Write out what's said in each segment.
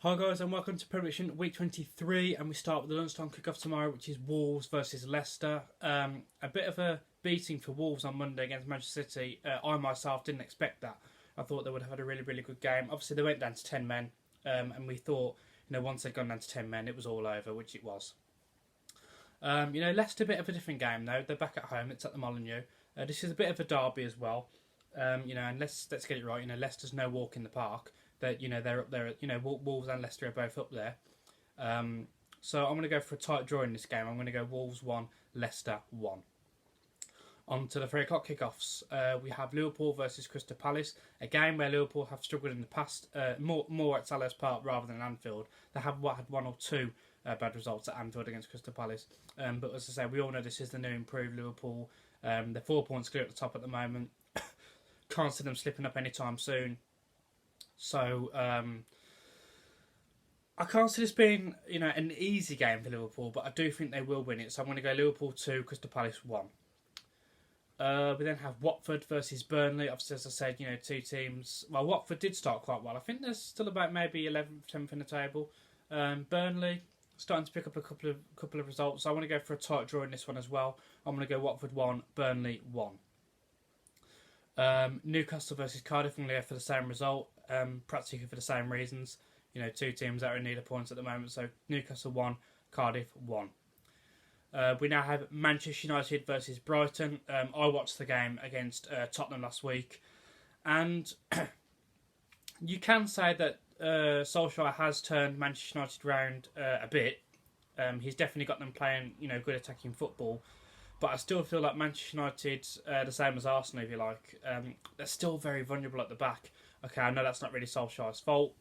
Hi guys and welcome to Prediction Week 23, and we start with the lunchtime kick-off tomorrow, which is Wolves versus Leicester. A bit of a beating for Wolves on Monday against Manchester City. I myself didn't expect that. I thought they would have had a really good game. Obviously they went down to 10 men, and we thought, once they'd gone down to 10 men it was all over, which it was. Leicester a bit of a different game though. They're back at home, it's at the Molineux. This is a bit of a derby as well. And let's get it right. Leicester's no walk in the park. They're up there. Wolves and Leicester are both up there. So I'm going to go for a tight draw in this game. I'm going to go Wolves 1, Leicester 1. On to the 3 o'clock kickoffs. We have Liverpool versus Crystal Palace, a game where Liverpool have struggled in the past, more at Selhurst Park rather than Anfield. They have had one or two bad results at Anfield against Crystal Palace. But as I say, we all know this is the new improved Liverpool. They're 4 points clear at the top at the moment. Can't see them slipping up anytime soon. So I can't see this being, an easy game for Liverpool, but I do think they will win it. So I'm going to go Liverpool 2, Crystal Palace 1. We then have Watford versus Burnley. Obviously, as I said, two teams. Well, Watford did start quite well. I think they're still about maybe 11th, 10th in the table. Burnley starting to pick up a couple of results. So I want to go for a tight draw in this one as well. I'm going to go Watford 1, Burnley 1. Newcastle versus Cardiff. I'm going to go for the same result. Practically for the same reasons. Two teams that are in need of points at the moment. So Newcastle 1, Cardiff 1. We now have Manchester United versus Brighton. I watched the game against Tottenham last week, and you can say that Solskjaer has turned Manchester United round a bit. He's definitely got them playing, good attacking football. But I still feel like Manchester United, the same as Arsenal, if you like, they're still very vulnerable at the back. Okay, I know that's not really Solskjaer's fault,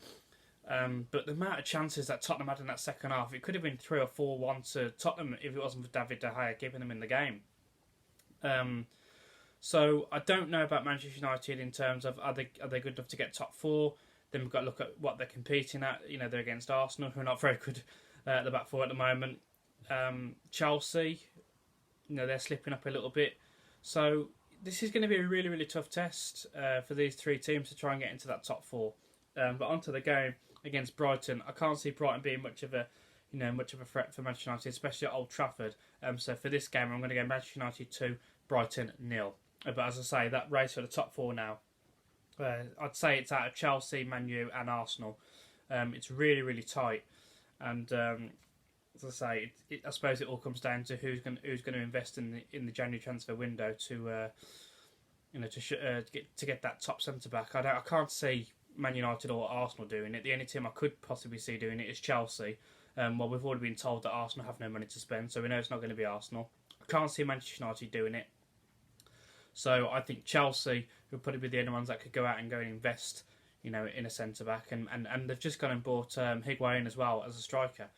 but the amount of chances that Tottenham had in that second half, it could have been 3 or 4-1 to Tottenham if it wasn't for David De Gea giving them in the game. So I don't know about Manchester United in terms of are they good enough to get top 4. Then we've got to look at what they're competing at. They're against Arsenal, who are not very good at the back 4 at the moment. Chelsea, they're slipping up a little bit. So this is going to be a really tough test for these 3 teams to try and get into that top 4. But onto the game against Brighton, I can't see Brighton being much of a threat for Manchester United, especially at Old Trafford. So for this game, I'm going to go Manchester United 2, Brighton 0. But as I say, that race for the top 4 now, I'd say it's out of Chelsea, Man U, and Arsenal. It's really tight, and as I say, I suppose it all comes down to who's going to invest in the January transfer window to get that top centre back. I can't see Man United or Arsenal doing it. The only team I could possibly see doing it is Chelsea. Well, we've already been told that Arsenal have no money to spend, so we know it's not going to be Arsenal. I can't see Manchester United doing it. So I think Chelsea will probably be the only ones that could go out and invest, in a centre back, and they've just gone and bought Higuain as well as a striker.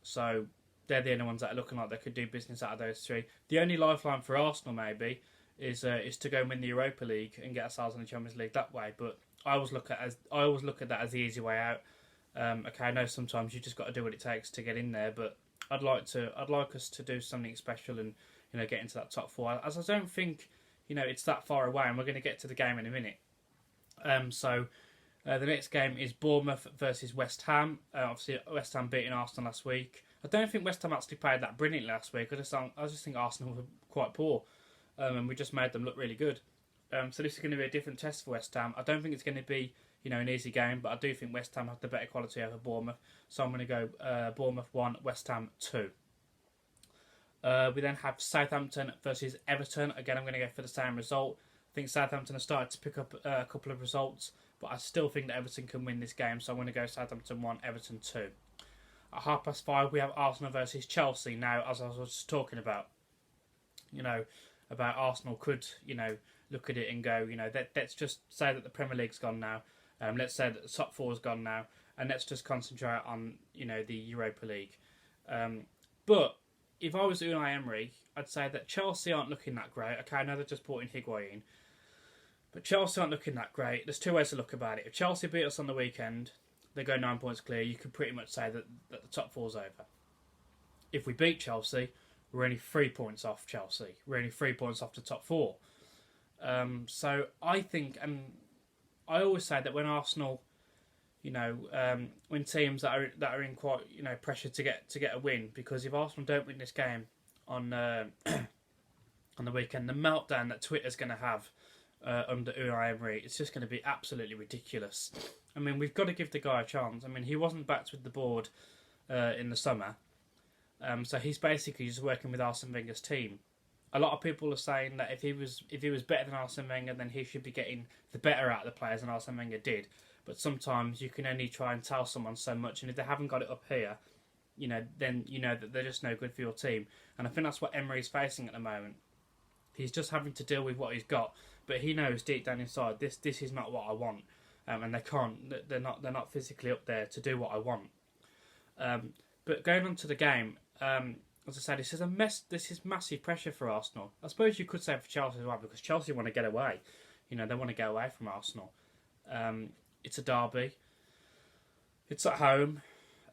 So they're the only ones that are looking like they could do business out of those 3. The only lifeline for Arsenal maybe is to go and win the Europa League and get ourselves in the Champions League that way. But I always look at that as the easy way out. Okay, I know sometimes you just got to do what it takes to get in there, but I'd like us to do something special and get into that top 4. As I don't think it's that far away, and we're going to get to the game in a minute. The next game is Bournemouth versus West Ham. Obviously, West Ham beating Arsenal last week. I don't think West Ham actually played that brilliantly last week. I just think Arsenal were quite poor, and we just made them look really good. So this is going to be a different test for West Ham. I don't think it's going to be an easy game, but I do think West Ham have the better quality over Bournemouth. So I'm going to go Bournemouth 1, West Ham 2. We then have Southampton versus Everton. Again, I'm going to go for the same result. I think Southampton have started to pick up a couple of results, but I still think that Everton can win this game, so I'm going to go Southampton 1, Everton 2. At 5:30, we have Arsenal versus Chelsea. Now, as I was just talking about, about Arsenal could, look at it and go, let's just say that the Premier League's gone now. Let's say that the top 4's gone now, and let's just concentrate on, the Europa League. But if I was Unai Emery, I'd say that Chelsea aren't looking that great. Okay, I know they've just brought in Higuain, but Chelsea aren't looking that great. There's 2 ways to look about it. If Chelsea beat us on the weekend, they go 9 points clear. You could pretty much say that the top 4's over. If we beat Chelsea, we're only 3 points off Chelsea. We're only 3 points off the top 4. So I think, and I always say that when Arsenal, when teams that are in quite pressure to get a win, because if Arsenal don't win this game on on the weekend, the meltdown that Twitter's going to have under Unai Emery, it's just going to be absolutely ridiculous. I mean, we've got to give the guy a chance. I mean, he wasn't backed with the board in the summer, so he's basically just working with Arsene Wenger's team. A lot of people are saying that if he was better than Arsene Wenger, then he should be getting the better out of the players than Arsene Wenger did. But sometimes you can only try and tell someone so much, and if they haven't got it up here, then you know that they're just no good for your team. And I think that's what Emery's facing at the moment. He's just having to deal with what he's got, but he knows deep down inside this is not what I want, and they can't. They're not physically up there to do what I want. But going on to the game, as I said, this is a mess. This is massive pressure for Arsenal. I suppose you could say for Chelsea as well, because Chelsea want to get away. They want to get away from Arsenal. It's a derby. It's at home,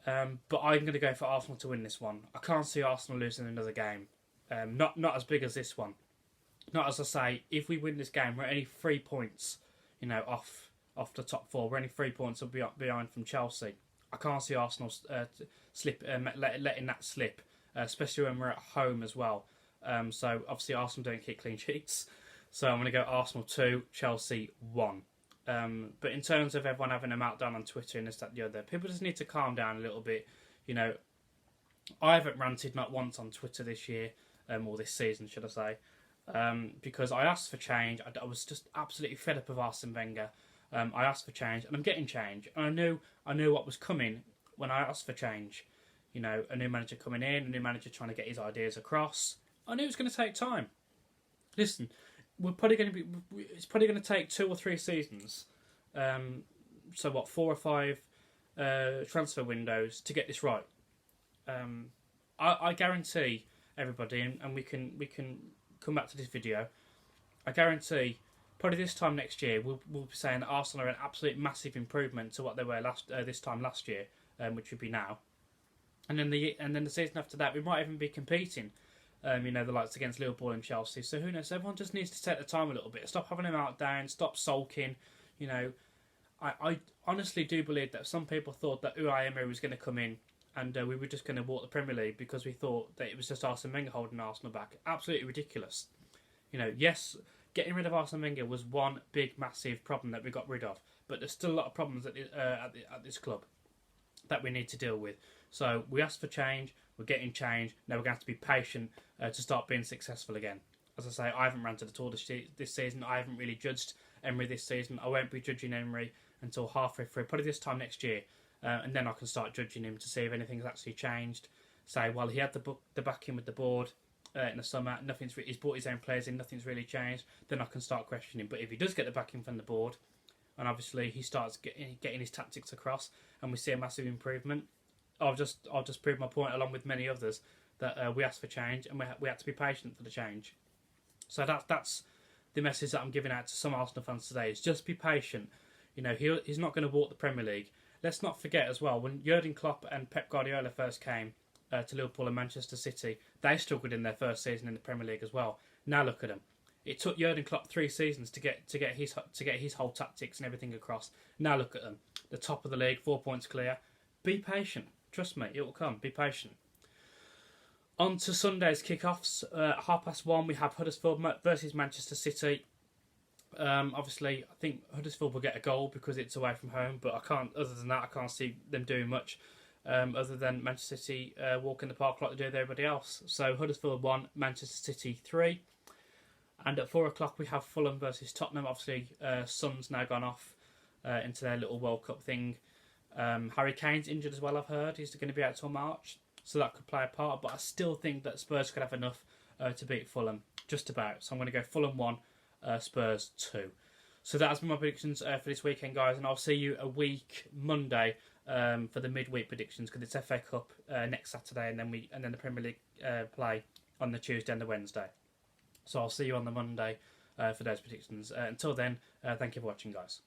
but I'm going to go for Arsenal to win this one. I can't see Arsenal losing another game. Not as big as this one. Not as I say, if we win this game, we're only 3 points, off the top four. We're only 3 points behind from Chelsea. I can't see Arsenal letting that slip, especially when we're at home as well. So obviously Arsenal don't keep clean sheets. So I'm going to go Arsenal 2, Chelsea 1. But in terms of everyone having a meltdown on Twitter and this, that, the other, people just need to calm down a little bit. I haven't ranted not once on Twitter this year, or this season, should I say. Because I asked for change. I was just absolutely fed up of Arsene Wenger. I asked for change, and I'm getting change. And I knew what was coming when I asked for change. A new manager coming in, a new manager trying to get his ideas across. I knew it was going to take time. Listen, it's probably going to take 2 or 3 seasons. So what, 4 or 5 transfer windows to get this right. I guarantee everybody, and we can come back to this video. I guarantee probably this time next year we'll be saying that Arsenal are an absolute massive improvement to what they were this time last year, which would be now. And then the season after that, we might even be competing. The likes against Liverpool and Chelsea. So who knows? Everyone just needs to take the time a little bit. Stop having a meltdown. Stop sulking. I honestly do believe that some people thought that Unai Emery was going to come in and we were just going to walk the Premier League because we thought that it was just Arsene Wenger holding Arsenal back. Absolutely ridiculous. Yes, getting rid of Arsene Wenger was one big, massive problem that we got rid of. But there's still a lot of problems at this club that we need to deal with. So we asked for change. We're getting change. Now we're going to have to be patient to start being successful again. As I say, I haven't ranted at all this season. I haven't really judged Emery this season. I won't be judging Emery until halfway through, probably this time next year. And then I can start judging him to see if anything's actually changed. Say, well, he had the backing with the board in the summer. He's brought his own players in. Nothing's really changed. Then I can start questioning. But if he does get the backing from the board, and obviously he starts getting his tactics across, and we see a massive improvement, I'll just prove my point along with many others that we asked for change and we had to be patient for the change. So that's the message that I'm giving out to some Arsenal fans today: is just be patient. He's not going to walk the Premier League. Let's not forget as well, when Jurgen Klopp and Pep Guardiola first came to Liverpool and Manchester City, they struggled in their first season in the Premier League as well. Now look at them. It took Jurgen Klopp 3 seasons to get his whole tactics and everything across. Now look at them, the top of the league, 4 points clear. Be patient. Trust me, it will come. Be patient. On to Sunday's kickoffs. 1:30, we have Huddersfield versus Manchester City. Obviously, I think Huddersfield will get a goal because it's away from home, but other than that, I can't see them doing much other than Manchester City walk in the park like they do with everybody else. So Huddersfield 1, Manchester City 3. And at 4:00, we have Fulham versus Tottenham. Obviously, Son's now gone off into their little World Cup thing. Harry Kane's injured as well, I've heard. He's going to be out till March, so that could play a part. But I still think that Spurs could have enough to beat Fulham, just about. So I'm going to go Fulham 1, Spurs 2. So that's been my predictions for this weekend, guys. And I'll see you a week Monday for the midweek predictions, because it's FA Cup next Saturday, and then the Premier League play on the Tuesday and the Wednesday. So I'll see you on the Monday for those predictions. Until then, thank you for watching, guys.